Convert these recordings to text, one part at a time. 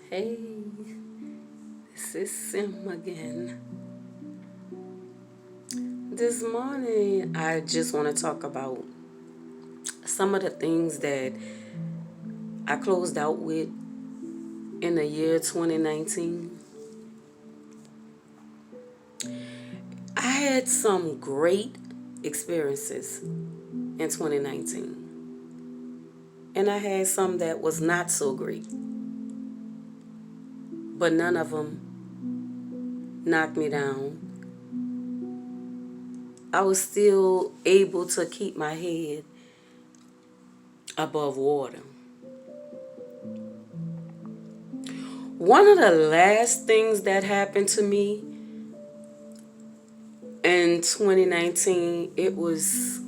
Hey, this is Sim again. This morning, I just want to talk about some of the things that I closed out with in the year 2019. I had some great experiences in 2019, and I had some that was not so great, but none of them knocked me down. I was still able to keep my head above water. One of the last things that happened to me in 2019, it was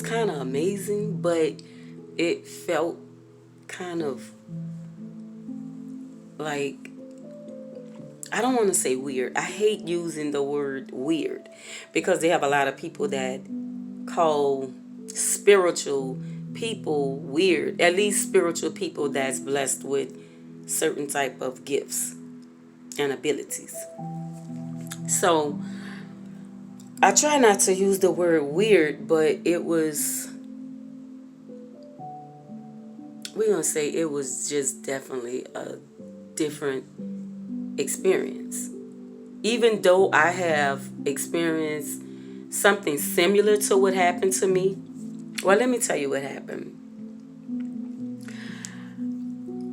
kind of amazing, but it felt kind of like, I don't want to say weird. I hate using the word weird because they have a lot of people that call spiritual people weird, at least spiritual people that's blessed with certain type of gifts and abilities. So I try not to use the word weird, but we're going to say it was just definitely a different experience. Even though I have experienced something similar to what happened to me, well, let me tell you what happened.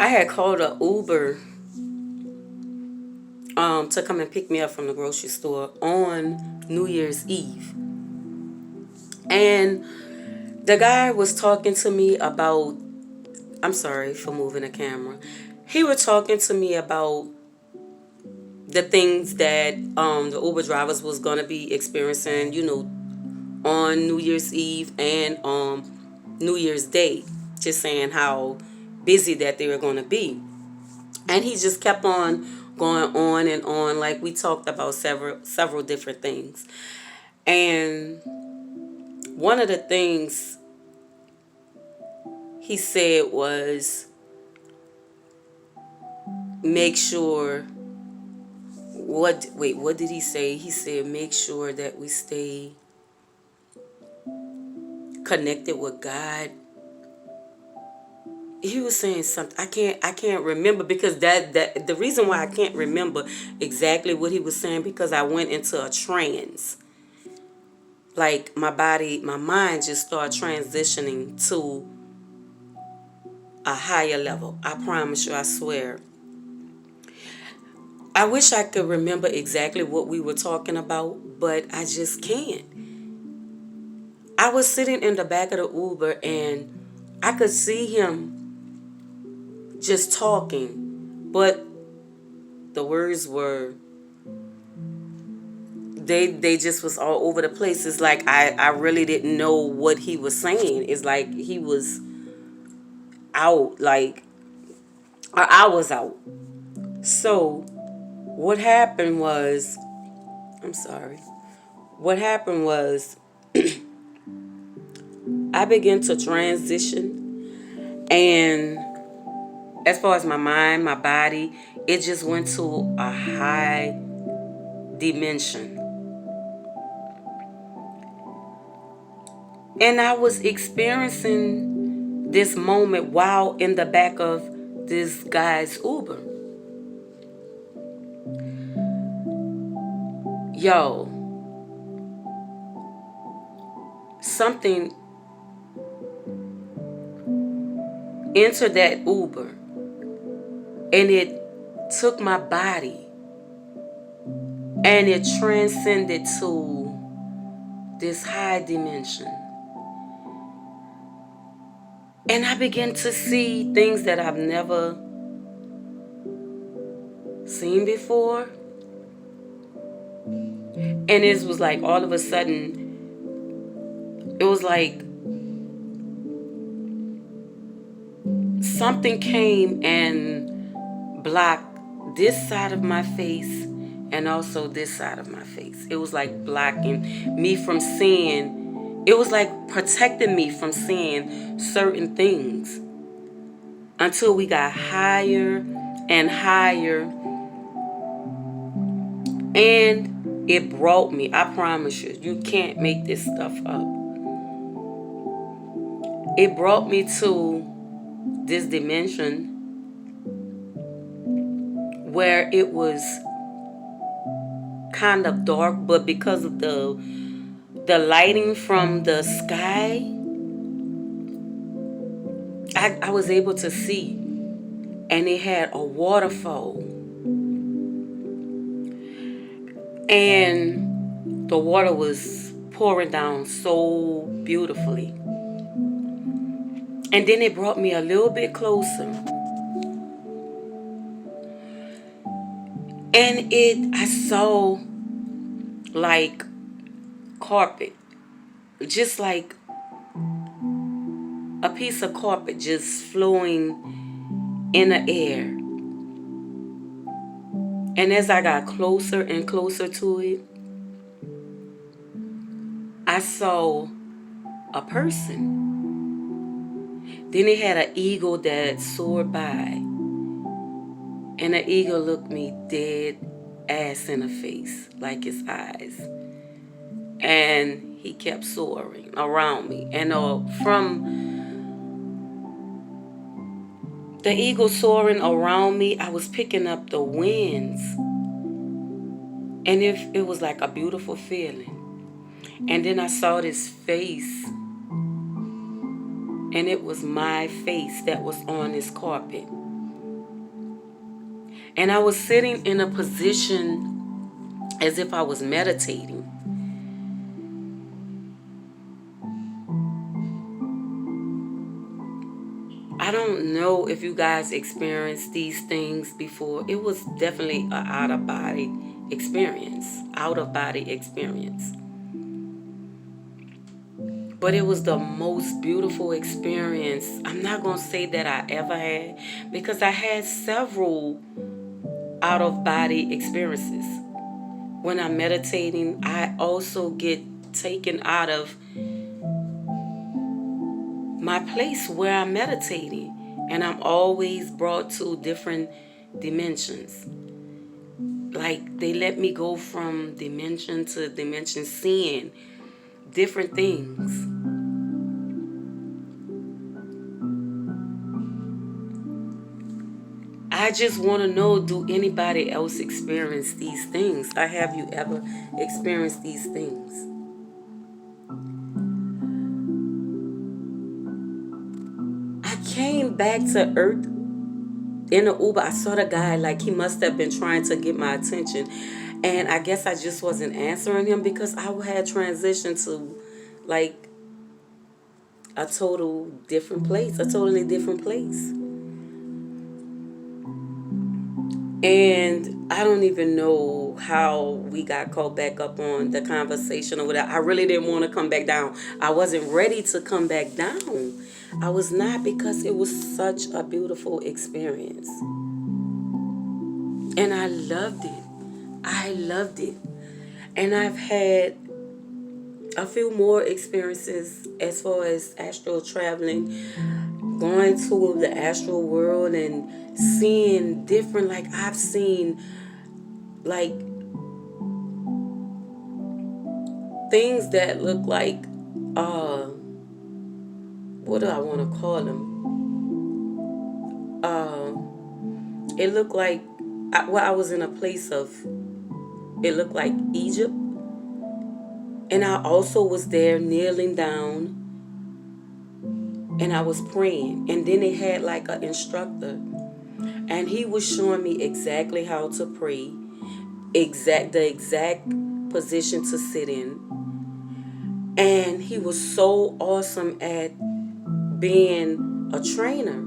I had called a Uber to come and pick me up from the grocery store on New Year's Eve. And the guy was talking to me about, I'm sorry for moving the camera. He was talking to me about the things that the Uber drivers was gonna be experiencing, on New Year's Eve and New Year's Day, just saying how busy that they were gonna be, and he just kept on going on and on, like we talked about several different things, and one of the things he said was make sure what did he say? He said make sure that we stay connected with God. He was saying something. I can't remember because that the reason why I can't remember exactly what he was saying, because I went into a trance. Like my mind just started transitioning to a higher level. I promise you, I swear. I wish I could remember exactly what we were talking about, but I just can't. I was sitting in the back of the Uber and I could see him just talking, but the words were, they just was all over the place. It's like I really didn't know what he was saying. It's like he was out, like, or I was out. So what happened was, I'm sorry. What happened was I began to transition, and as far as my mind, my body, it just went to a high dimension. And I was experiencing this moment while in the back of this guy's Uber. Yo, something entered that Uber and it took my body and it transcended to this high dimension. And I began to see things that I've never seen before. And it was like all of a sudden, it was like something came and blocked this side of my face and also this side of my face. It was like blocking me from seeing, it was like protecting me from seeing certain things. until we got higher and higher. And it brought me, I promise you, you can't make this stuff up. It brought me to this dimension where it was kind of dark, but because of the lighting from the sky, I was able to see. And it had a waterfall. And the water was pouring down so beautifully. And then it brought me a little bit closer. And I saw like carpet, just like a piece of carpet just flowing in the air. And as I got closer and closer to it, I saw a person. Then it had an eagle that soared by. And the eagle looked me dead ass in the face, like his eyes. And he kept soaring around me. And from the eagle soaring around me, I was picking up the winds. And it was like a beautiful feeling. And then I saw this face. And it was my face that was on this carpet. And I was sitting in a position as if I was meditating. I don't know if you guys experienced these things before. It was definitely an out-of-body experience. But it was the most beautiful experience. I'm not going to say that I ever had, because I had several out-of-body experiences. When I'm meditating, I also get taken out of my place where I'm meditating. And I'm always brought to different dimensions. Like they let me go from dimension to dimension, seeing different things. I just want to know, do anybody else experience these things? Or have you ever experienced these things? I came back to Earth in the Uber. I saw the guy, like he must have been trying to get my attention. And I guess I just wasn't answering him because I had transitioned to like a totally different place. And I don't even know how we got caught back up on the conversation or whatever. I really didn't want to come back down. I wasn't ready to come back down. I was not, because it was such a beautiful experience. And I loved it. And I've had a few more experiences as far as astral traveling, going to the astral world and seeing different, like I've seen like things that look like what do I want to call them? It looked like I was in a place of, it looked like Egypt. And I also was there kneeling down and I was praying. And then they had like an instructor. And he was showing me exactly how to pray, the exact position to sit in. And he was so awesome at being a trainer.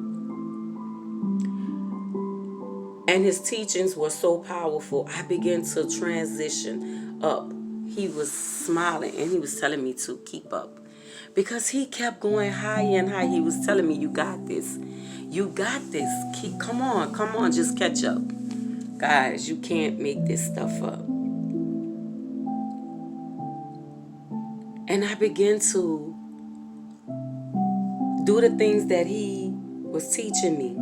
And his teachings were so powerful. I began to transition up. He was smiling and he was telling me to keep up, because he kept going higher and higher. He was telling me, you got this. You got this. Come on, just catch up. Guys, you can't make this stuff up. And I began to do the things that he was teaching me.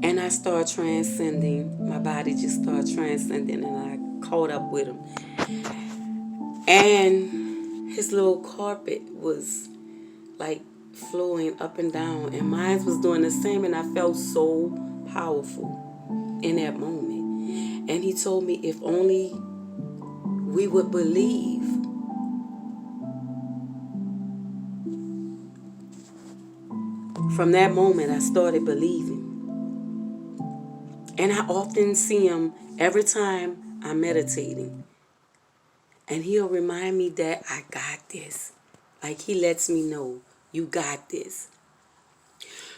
And I started transcending. My body just started transcending, and I caught up with him. And his little carpet was like flowing up and down, and mine was doing the same, and I felt so powerful in that moment. And he told me if only we would believe. From that moment, I started believing. And I often see him every time I'm meditating. And he'll remind me that I got this. Like he lets me know, you got this.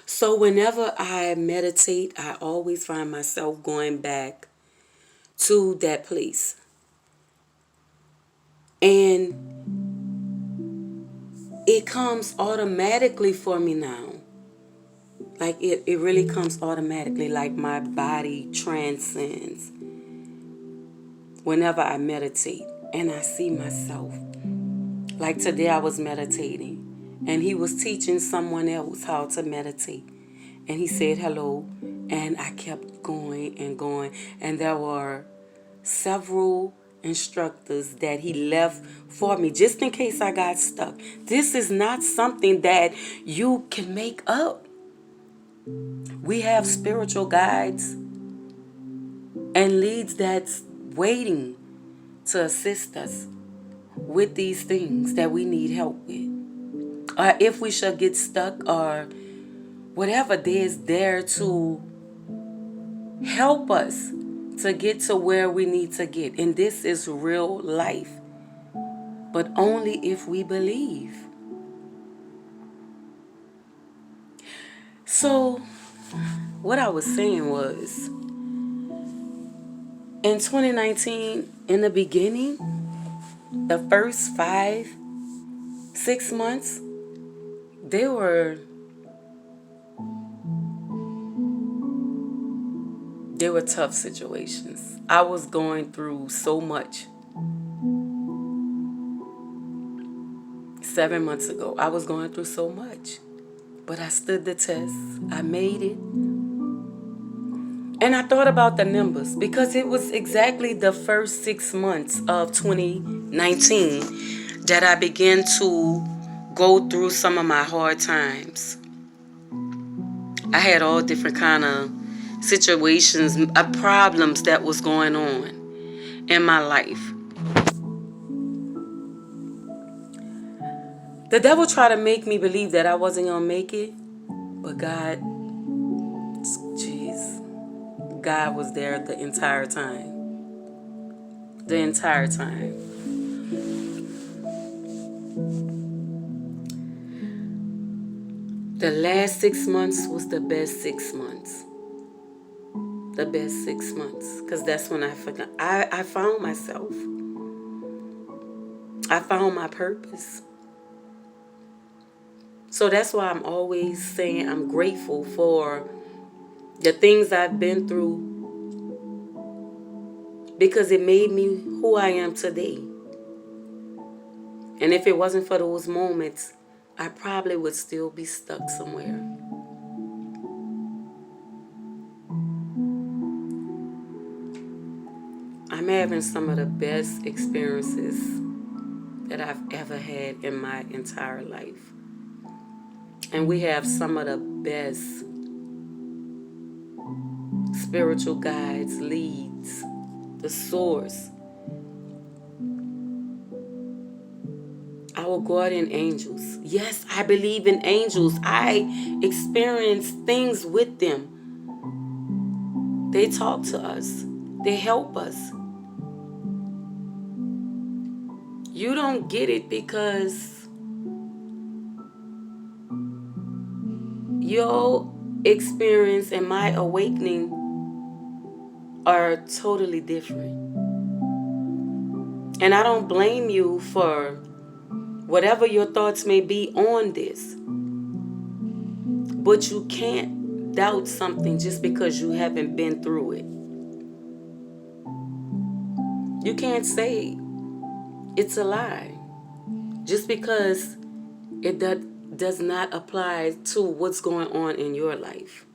So whenever I meditate, I always find myself going back to that place. And it comes automatically for me now. Like it really comes automatically, like my body transcends whenever I meditate and I see myself. Like today I was meditating and he was teaching someone else how to meditate. And he said hello and I kept going and going. And there were several instructors that he left for me just in case I got stuck. This is not something that you can make up. We have spiritual guides and leads that's waiting to assist us with these things that we need help with. Or if we should get stuck or whatever, there's there to help us to get to where we need to get. And this is real life. But only if we believe. So, what I was saying was, in 2019, in the beginning, the first 5-6 months, they were tough situations. I was going through so much. 7 months ago, I was going through so much. But I stood the test. I made it. And I thought about the numbers because it was exactly the first 6 months of 2019 that I began to go through some of my hard times. I had all different kind of situations, problems that was going on in my life. The devil tried to make me believe that I wasn't going to make it, but God was there the entire time. The entire time. The last 6 months was the best 6 months. The best 6 months. Because that's when I found myself. I found my purpose. So that's why I'm always saying I'm grateful for the things I've been through, because it made me who I am today. And if it wasn't for those moments, I probably would still be stuck somewhere. I'm having some of the best experiences that I've ever had in my entire life. And we have some of the best spiritual guides, leads, the source. Our guardian angels. Yes, I believe in angels. I experience things with them. They talk to us. They help us. You don't get it because your experience and my awakening are totally different. And I don't blame you for whatever your thoughts may be on this. But you can't doubt something just because you haven't been through it. You can't say it's a lie just because it does not apply to what's going on in your life.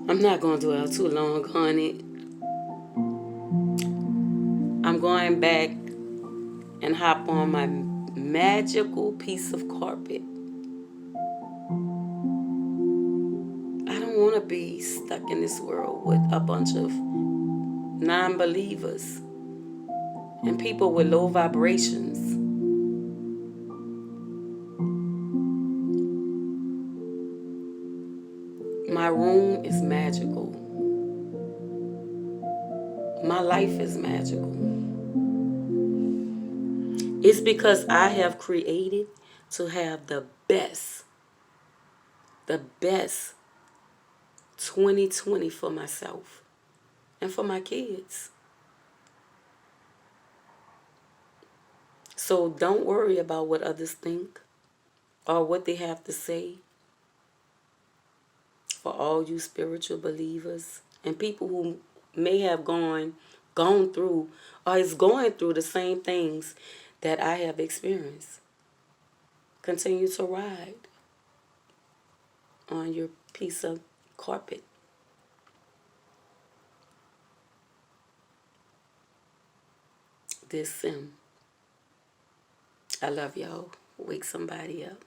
I'm not going to dwell too long on it. I'm going back and hop on my magical piece of carpet. I don't want to be stuck in this world with a bunch of non-believers and people with low vibrations. My room is magical. My life is magical. It's because I have created to have the best 2020 for myself and for my kids. So don't worry about what others think or what they have to say. For all you spiritual believers and people who may have gone through or is going through the same things that I have experienced. Continue to ride on your piece of carpet. This Sim. I love y'all. Wake somebody up.